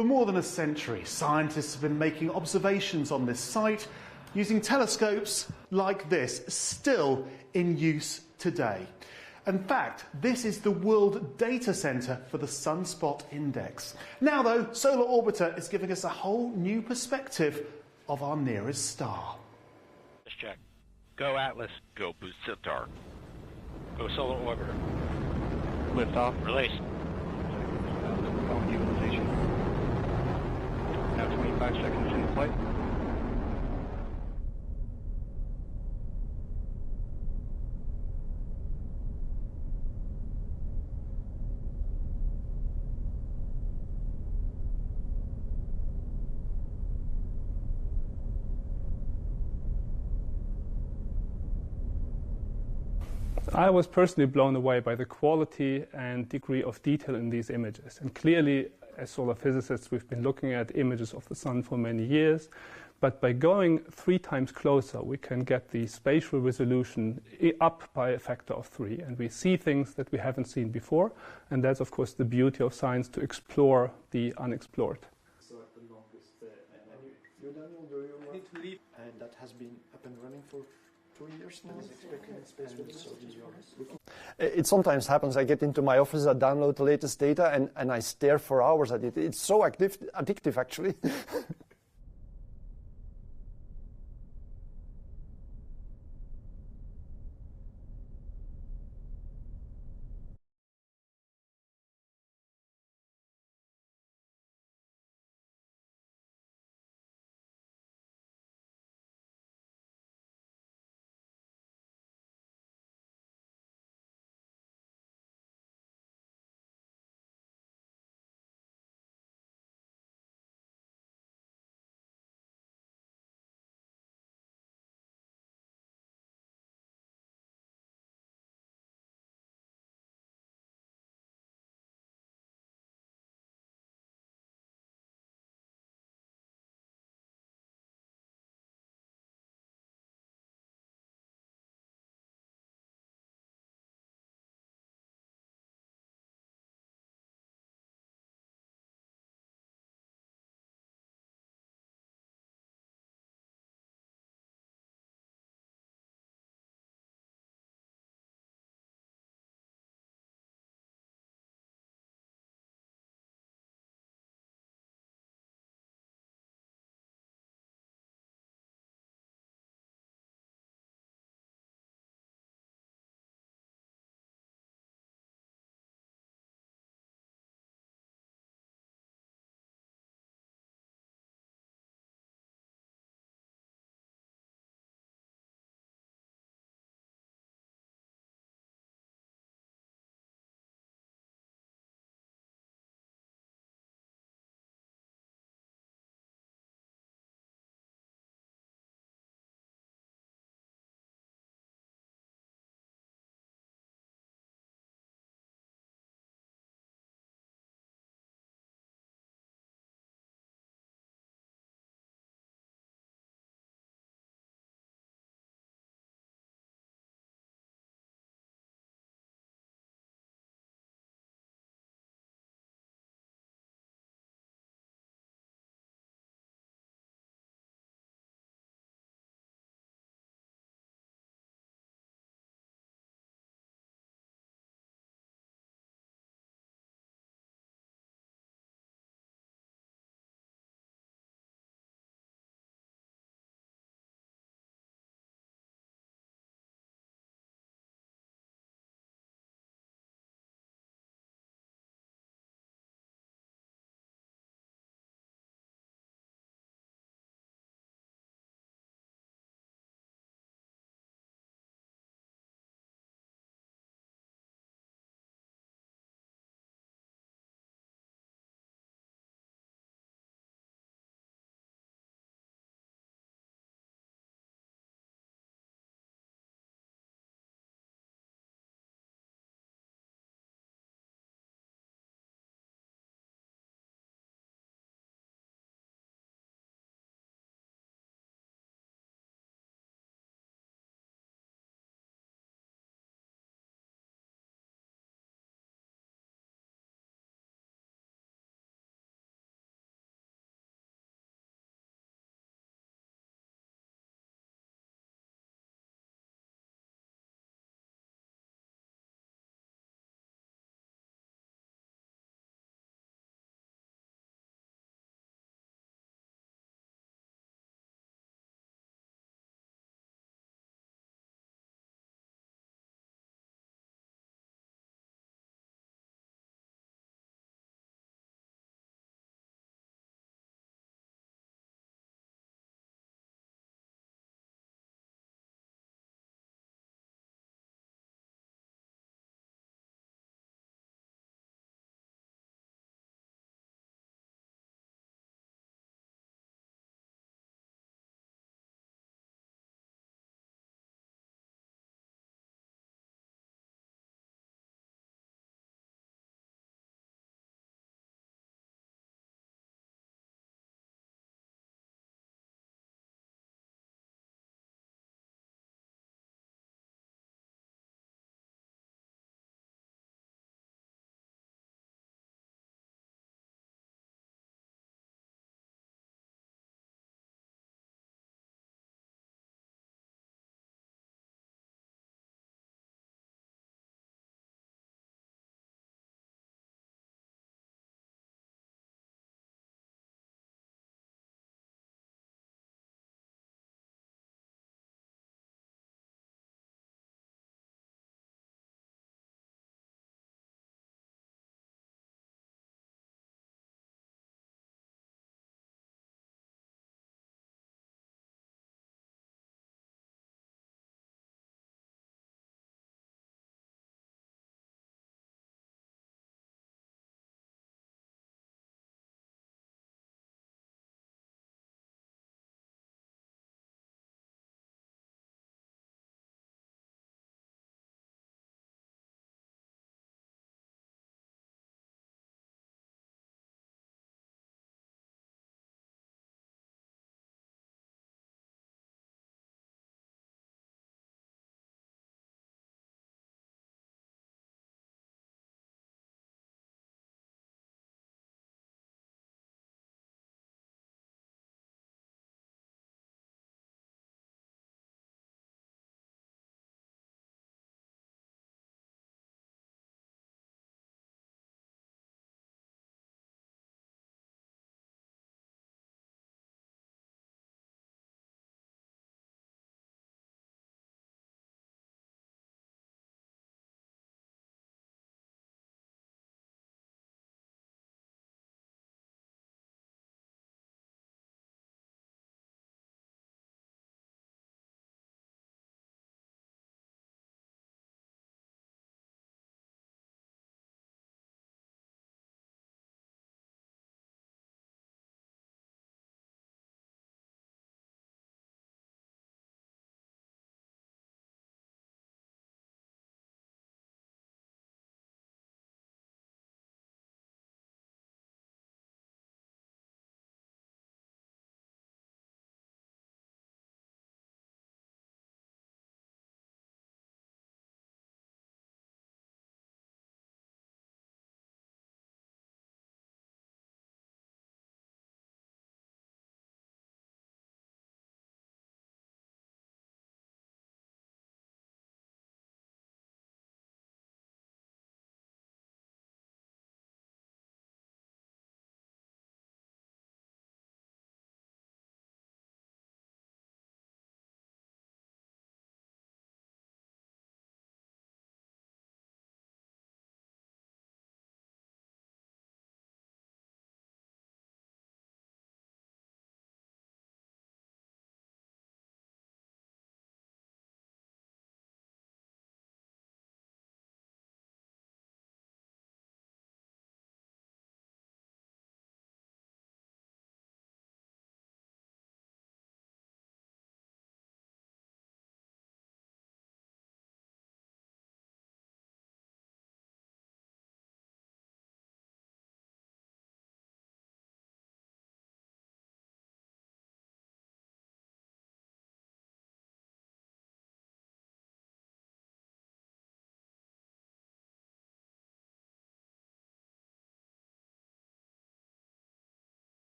For more than a century, scientists have been making observations on this site using telescopes like this, still in use today. In fact, this is the World Data Centre for the Sunspot Index. Now though, Solar Orbiter is giving us a whole new perspective of our nearest star. Let's check. Go Atlas. Go Bucitar. Go Solar Orbiter. Lift off. Release. Utilization. Now 25 seconds in flight. I was personally blown away by the quality and degree of detail in these images. And clearly, as solar physicists, we've been looking at images of the sun for many years. But by going 3 times closer, we can get the spatial resolution up by a factor of 3. And we see things that we haven't seen before. And that's, of course, the beauty of science, to explore the unexplored. So at the longest, and that has been up and running for 2 years now. It sometimes happens, I get into my office, I download the latest data and I stare for hours at it. It's so addictive actually.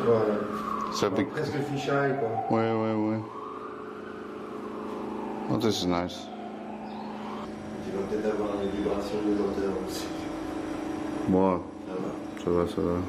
vois, So big. presque fisheye, quoi. Oui. Oh, this is nice. Tu vas peut-être avoir les vibrations de l'odeur aussi. Bon, Ça va. ça va.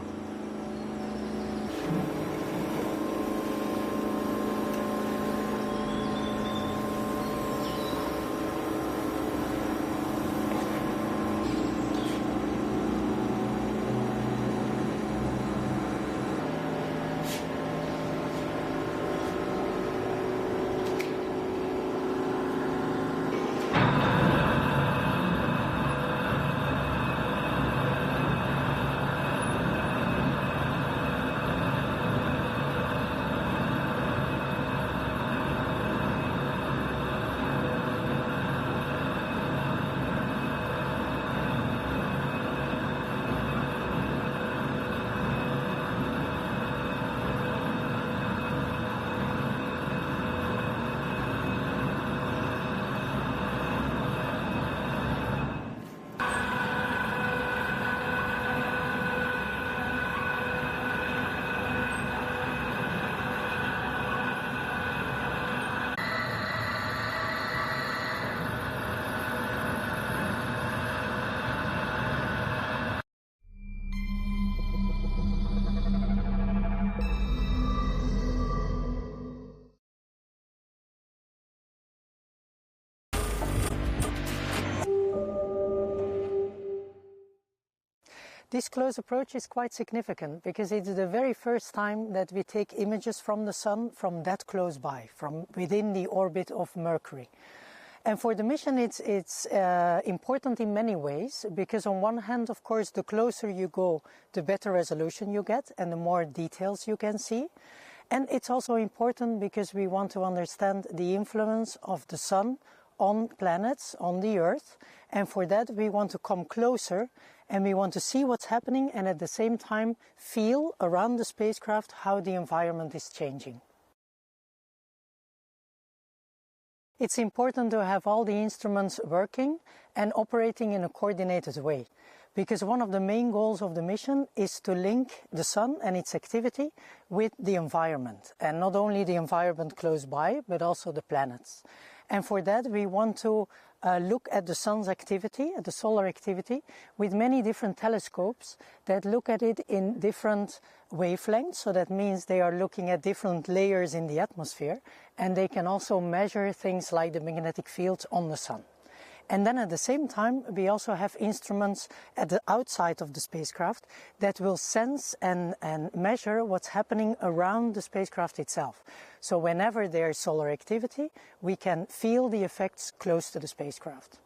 This close approach is quite significant because it's the very first time that we take images from the Sun from that close by, from within the orbit of Mercury. And for the mission it's important in many ways, because on one hand, of course, the closer you go, the better resolution you get and the more details you can see. And it's also important because we want to understand the influence of the Sun on planets, on the Earth, and for that we want to come closer and we want to see what's happening and at the same time feel around the spacecraft how the environment is changing. It's important to have all the instruments working and operating in a coordinated way, because one of the main goals of the mission is to link the Sun and its activity with the environment, and not only the environment close by, but also the planets. And for that we want to look at the Sun's activity, at the solar activity, with many different telescopes that look at it in different wavelengths. So that means they are looking at different layers in the atmosphere, and they can also measure things like the magnetic fields on the Sun. And then at the same time, we also have instruments at the outside of the spacecraft that will sense and measure what's happening around the spacecraft itself. So whenever there's solar activity, we can feel the effects close to the spacecraft.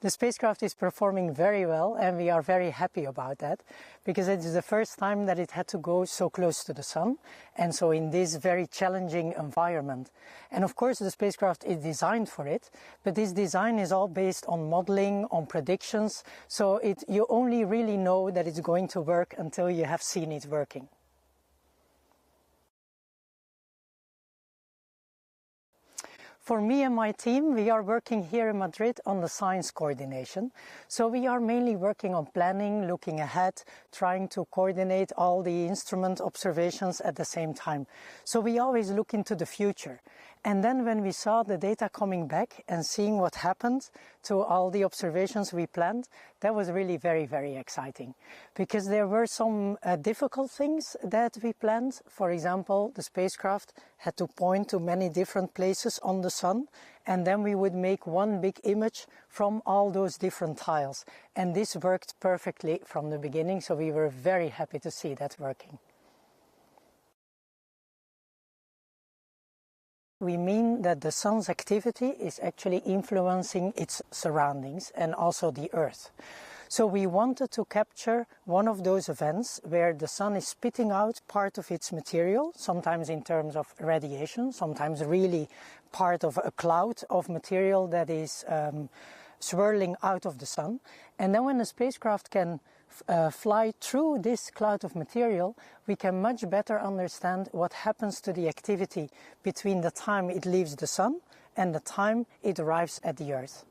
The spacecraft is performing very well, and we are very happy about that, because it is the first time that it had to go so close to the Sun, and so in this very challenging environment. And of course the spacecraft is designed for it, but this design is all based on modeling, on predictions, so you only really know that it's going to work until you have seen it working. For me and my team, we are working here in Madrid on the science coordination. So we are mainly working on planning, looking ahead, trying to coordinate all the instrument observations at the same time. So we always look into the future. And then when we saw the data coming back and seeing what happened to all the observations we planned, that was really very, very exciting. Because there were some difficult things that we planned. For example, the spacecraft had to point to many different places on the Sun, and then we would make one big image from all those different tiles. And this worked perfectly from the beginning, so we were very happy to see that working. We mean that the Sun's activity is actually influencing its surroundings and also the Earth. So we wanted to capture one of those events where the Sun is spitting out part of its material, sometimes in terms of radiation, sometimes really part of a cloud of material that is swirling out of the Sun. And then when the spacecraft can fly through this cloud of material, we can much better understand what happens to the activity between the time it leaves the Sun and the time it arrives at the Earth.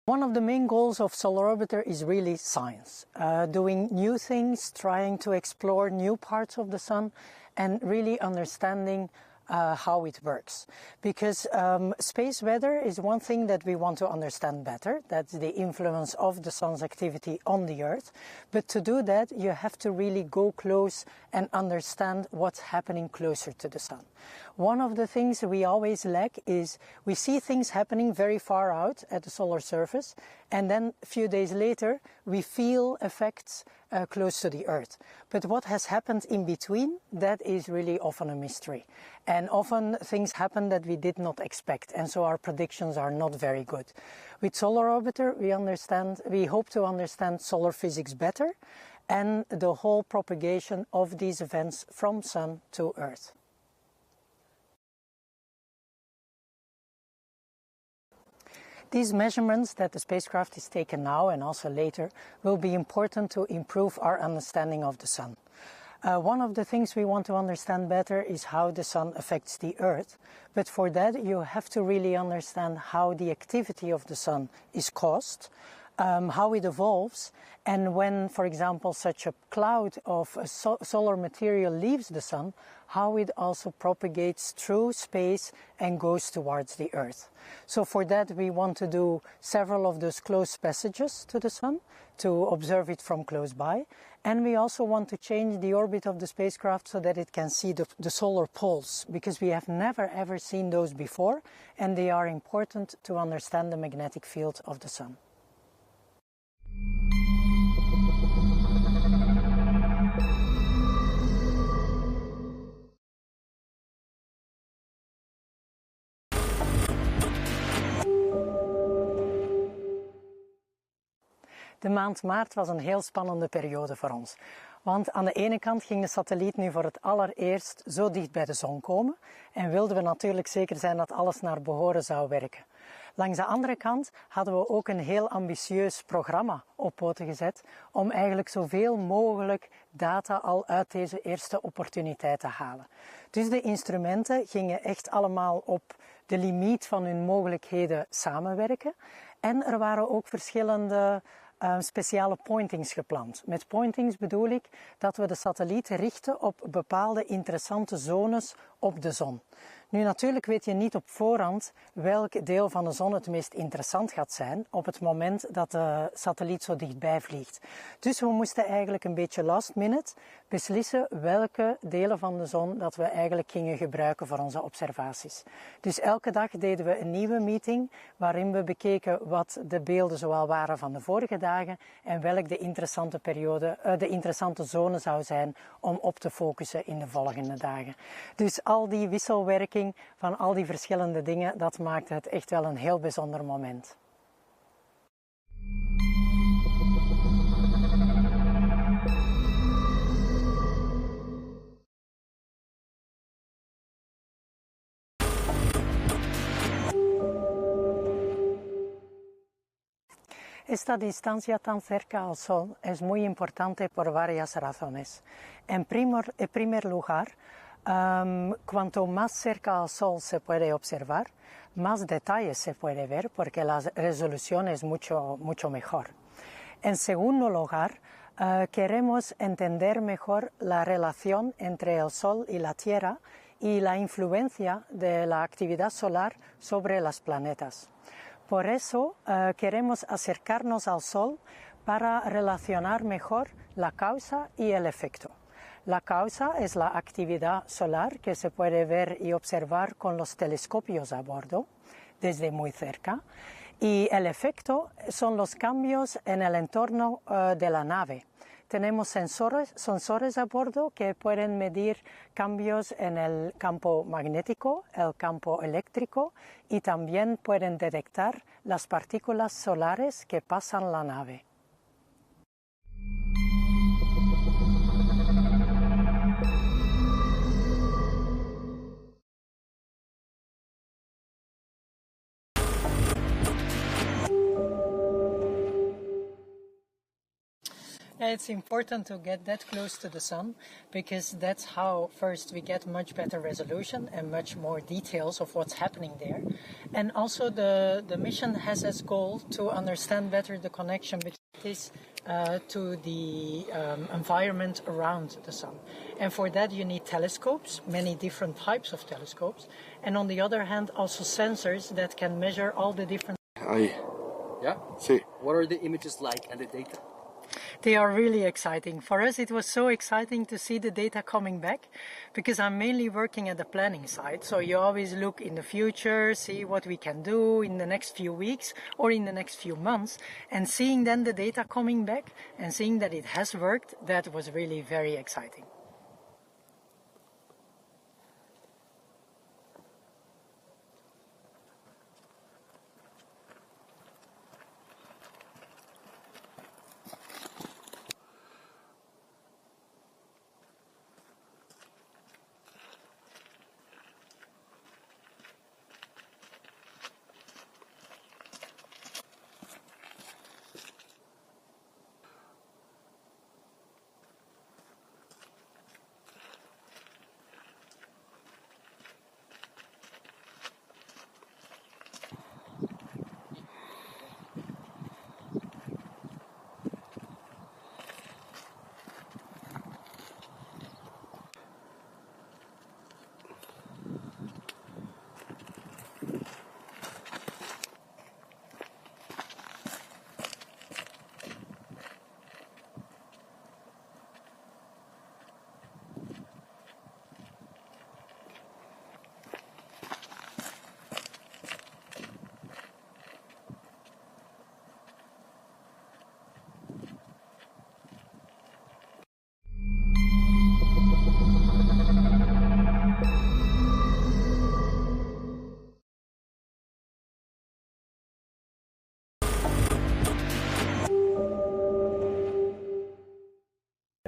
One of the main goals of Solar Orbiter is really science, doing new things, trying to explore new parts of the sun, and really understanding how it works. Because space weather is one thing that we want to understand better. That's the influence of the sun's activity on the Earth. But to do that, you have to really go close and understand what's happening closer to the sun. One of the things we always lack is we see things happening very far out at the solar surface, and then a few days later we feel effects close to the Earth. But what has happened in between, that is really often a mystery. And often things happen that we did not expect, and so our predictions are not very good. With Solar Orbiter, we hope to understand solar physics better and the whole propagation of these events from Sun to Earth. These measurements that the spacecraft is taken now and also later will be important to improve our understanding of the Sun. One of the things we want to understand better is how the Sun affects the Earth, but for that you have to really understand how the activity of the Sun is caused, how it evolves, and when, for example, such a cloud of solar material leaves the Sun, how it also propagates through space and goes towards the Earth. So for that we want to do several of those close passages to the Sun to observe it from close by, and we also want to change the orbit of the spacecraft so that it can see the solar poles, because we have never ever seen those before, and they are important to understand the magnetic field of the Sun. De maand maart was een heel spannende periode voor ons. Want aan de ene kant ging de satelliet nu voor het allereerst zo dicht bij de zon komen en wilden we natuurlijk zeker zijn dat alles naar behoren zou werken. Langs de andere kant hadden we ook een heel ambitieus programma op poten gezet om eigenlijk zoveel mogelijk data al uit deze eerste opportuniteit te halen. Dus de instrumenten gingen echt allemaal op de limiet van hun mogelijkheden samenwerken. En er waren ook verschillende speciale pointings gepland. Met pointings bedoel ik dat we de satelliet richten op bepaalde interessante zones op de zon. Nu natuurlijk weet je niet op voorhand welk deel van de zon het meest interessant gaat zijn op het moment dat de satelliet zo dichtbij vliegt. Dus we moesten eigenlijk een beetje last minute beslissen welke delen van de zon dat we eigenlijk gingen gebruiken voor onze observaties. Dus elke dag deden we een nieuwe meeting waarin we bekeken wat de beelden zoal waren van de vorige dagen en welk de interessante zone zou zijn om op te focussen in de volgende dagen. Dus al die wisselwerking van al die verschillende dingen, dat maakt het echt wel een heel bijzonder moment. Esta distancia tan cerca al Sol es muy importante por varias razones. En primer lugar, cuanto más cerca al Sol se puede observar, más detalles se puede ver porque la resolución es mucho mejor. En segundo lugar, queremos entender mejor la relación entre el Sol y la Tierra y la influencia de la actividad solar sobre los planetas. Por eso queremos acercarnos al Sol para relacionar mejor la causa y el efecto. La causa es la actividad solar que se puede ver y observar con los telescopios a bordo, desde muy cerca, y el efecto son los cambios en el entorno de la nave. Tenemos sensores a bordo que pueden medir cambios en el campo magnético, el campo eléctrico, y también pueden detectar las partículas solares que pasan la nave. It's important to get that close to the sun because that's how first we get much better resolution and much more details of what's happening there. And also the mission has as goal to understand better the connection between this to the environment around the sun. And for that you need telescopes, many different types of telescopes. And on the other hand also sensors that can measure all the different... Yeah? Sí. What are the images like and the data? They are really exciting. For us, it was so exciting to see the data coming back because I'm mainly working at the planning side. So you always look in the future, see what we can do in the next few weeks or in the next few months. And seeing then the data coming back and seeing that it has worked, that was really very exciting.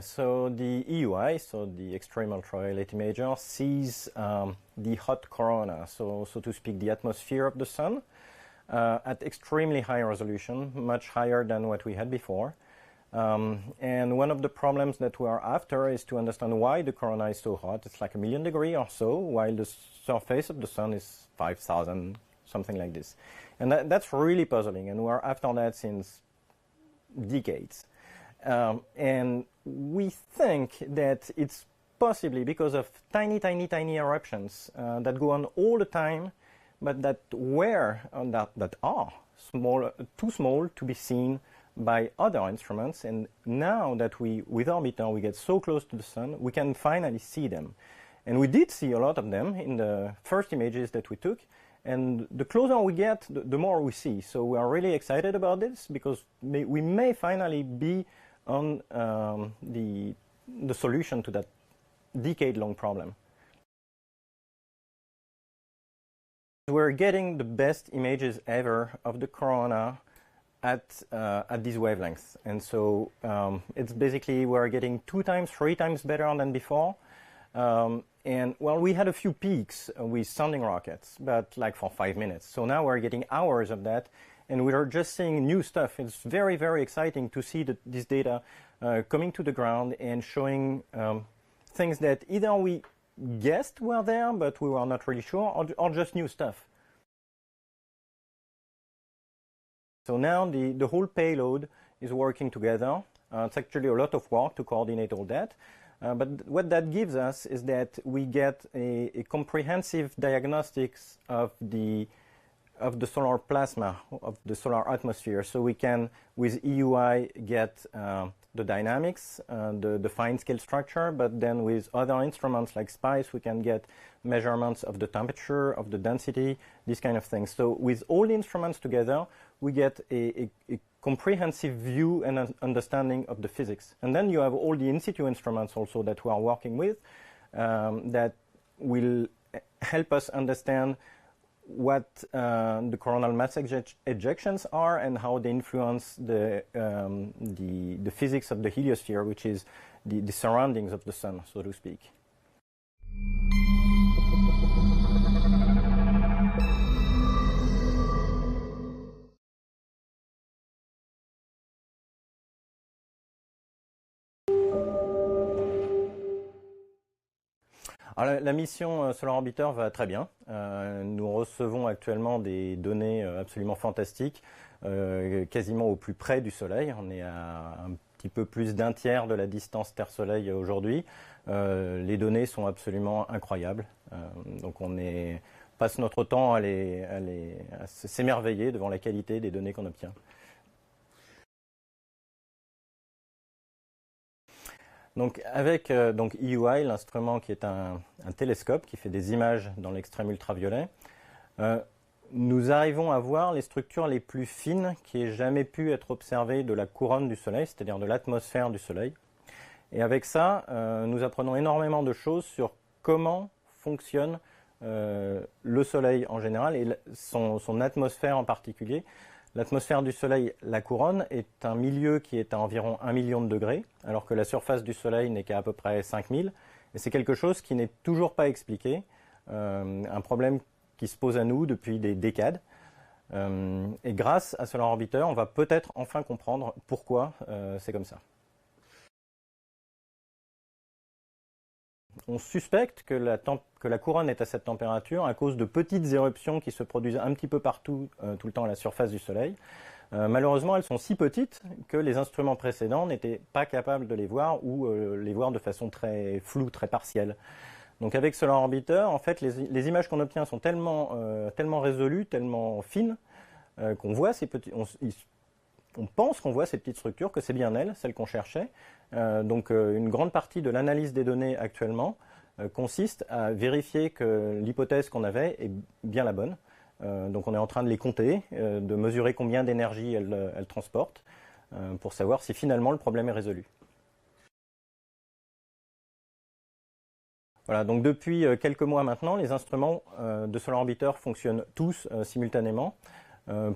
So the EUI, so the extreme ultraviolet imager, sees the hot corona, so to speak, the atmosphere of the sun at extremely high resolution, much higher than what we had before. And one of the problems that we are after is to understand why the corona is so hot. It's like 1,000,000 degrees or so, while the surface of the sun is 5,000, something like this. And that's really puzzling, and we're after that since decades. And we think that it's possibly because of tiny eruptions that go on all the time, but that are small, too small to be seen by other instruments. And now that with orbiter we get so close to the sun, we can finally see them. And we did see a lot of them in the first images that we took. And the closer we get, the more we see. So we are really excited about this because we may finally be on the solution to that decade-long problem. We're getting the best images ever of the corona at these wavelengths. And so it's basically we're getting 2 times, 3 times better than before. And well, we had a few peaks with sounding rockets, but like for 5 minutes. So now we're getting hours of that. And we are just seeing new stuff. It's very, very exciting to see this data coming to the ground and showing things that either we guessed were there, but we were not really sure, or just new stuff. So now the whole payload is working together. It's actually a lot of work to coordinate all that. But what that gives us is that we get a comprehensive diagnostics of the solar plasma, of the solar atmosphere. So we can, with EUI, get the dynamics, the fine scale structure, but then with other instruments like SPICE, we can get measurements of the temperature, of the density, these kind of things. So with all the instruments together, we get a comprehensive view and understanding of the physics. And then you have all the in situ instruments also that we are working with that will help us understand what the coronal mass ejections are and how they influence the physics of the heliosphere, which is the surroundings of the sun, so to speak. Alors, la mission Solar Orbiter va très bien. Nous recevons actuellement des données absolument fantastiques, quasiment au plus près du Soleil. On est à un petit peu plus d'un tiers de la distance Terre-Soleil aujourd'hui. Les données sont absolument incroyables. Donc on passe notre temps à s'émerveiller devant la qualité des données qu'on obtient. Donc avec EUI, l'instrument qui est un télescope qui fait des images dans l'extrême ultraviolet, nous arrivons à voir les structures les plus fines qui aient jamais pu être observées de la couronne du Soleil, c'est-à-dire de l'atmosphère du Soleil. Et avec ça, nous apprenons énormément de choses sur comment fonctionne le Soleil en général et son atmosphère en particulier. L'atmosphère du Soleil, la couronne, est un milieu qui est à environ 1 million de degrés, alors que la surface du Soleil n'est qu'à peu près 5000. Et c'est quelque chose qui n'est toujours pas expliqué, un problème qui se pose à nous depuis des décades. Et grâce à Solar Orbiter, on va peut-être enfin comprendre pourquoi c'est comme ça. On suspecte que la couronne est à cette température à cause de petites éruptions qui se produisent un petit peu partout, tout le temps à la surface du Soleil. Malheureusement, elles sont si petites que les instruments précédents n'étaient pas capables de les voir ou les voir de façon très floue, très partielle. Donc avec Solar Orbiter, en fait, les images qu'on obtient sont tellement résolues, tellement fines, qu'on voit ces petits... On pense qu'on voit ces petites structures, que c'est bien elles, celles qu'on cherchait. Donc une grande partie de l'analyse des données actuellement consiste à vérifier que l'hypothèse qu'on avait est bien la bonne. Donc on est en train de les compter, de mesurer combien d'énergie elles transportent, pour savoir si finalement le problème est résolu. Voilà, donc depuis quelques mois maintenant, les instruments de Solar Orbiter fonctionnent tous simultanément.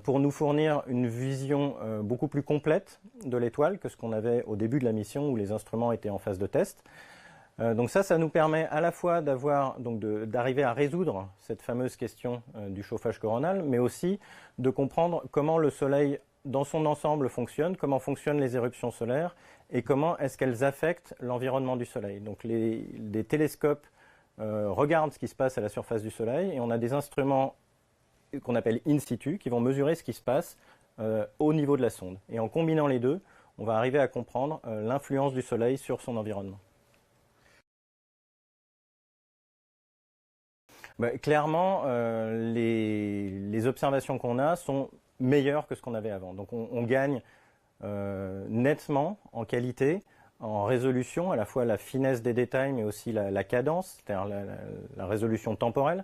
Pour nous fournir une vision beaucoup plus complète de l'étoile que ce qu'on avait au début de la mission où les instruments étaient en phase de test. Donc ça nous permet à la fois d'arriver à résoudre cette fameuse question du chauffage coronal, mais aussi de comprendre comment le Soleil dans son ensemble fonctionne, comment fonctionnent les éruptions solaires et comment est-ce qu'elles affectent l'environnement du Soleil. Donc des télescopes regardent ce qui se passe à la surface du Soleil et on a des instruments qu'on appelle in situ, qui vont mesurer ce qui se passe au niveau de la sonde. Et en combinant les deux, on va arriver à comprendre l'influence du Soleil sur son environnement. Clairement, les observations qu'on a sont meilleures que ce qu'on avait avant. Donc on gagne nettement en qualité, en résolution, à la fois la finesse des détails, mais aussi la cadence, c'est-à-dire la résolution temporelle.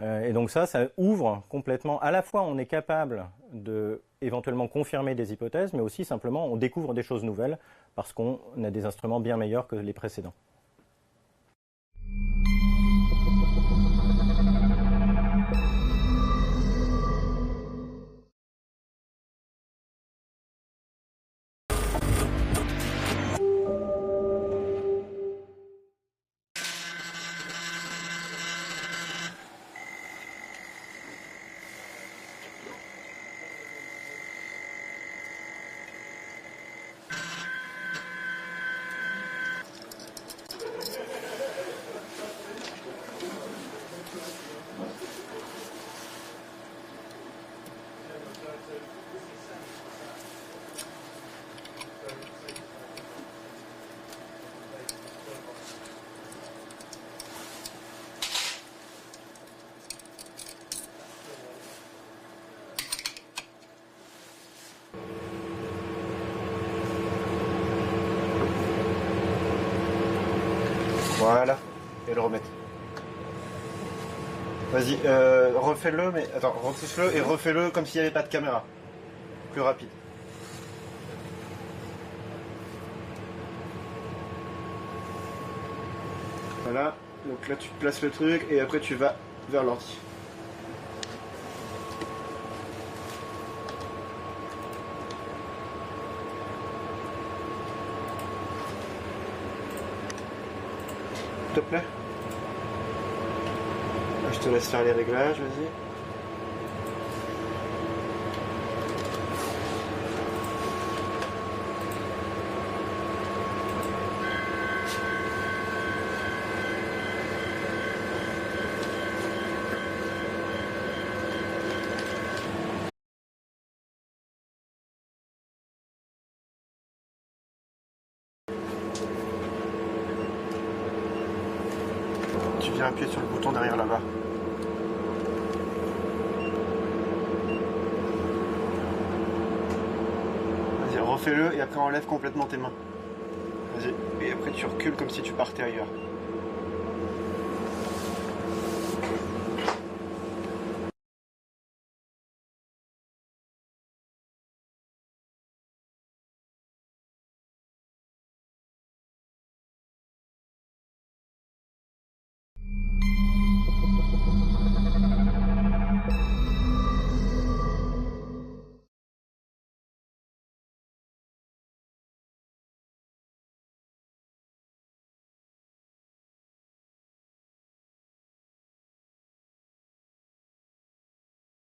Et donc ça ouvre complètement, à la fois on est capable de éventuellement confirmer des hypothèses, mais aussi simplement on découvre des choses nouvelles parce qu'on a des instruments bien meilleurs que les précédents. Voilà, et le remettre. Vas-y, refais-le, mais attends, repousse-le et refais-le comme s'il n'y avait pas de caméra. Plus rapide. Voilà, donc là tu places le truc et après tu vas vers l'ordi. S'il te plaît. Je te laisse faire les réglages, vas-y. viens appuyer sur le bouton derrière là-bas. Vas-y, refais-le et après enlève complètement tes mains. Vas-y. Et après tu recules comme si tu partais ailleurs.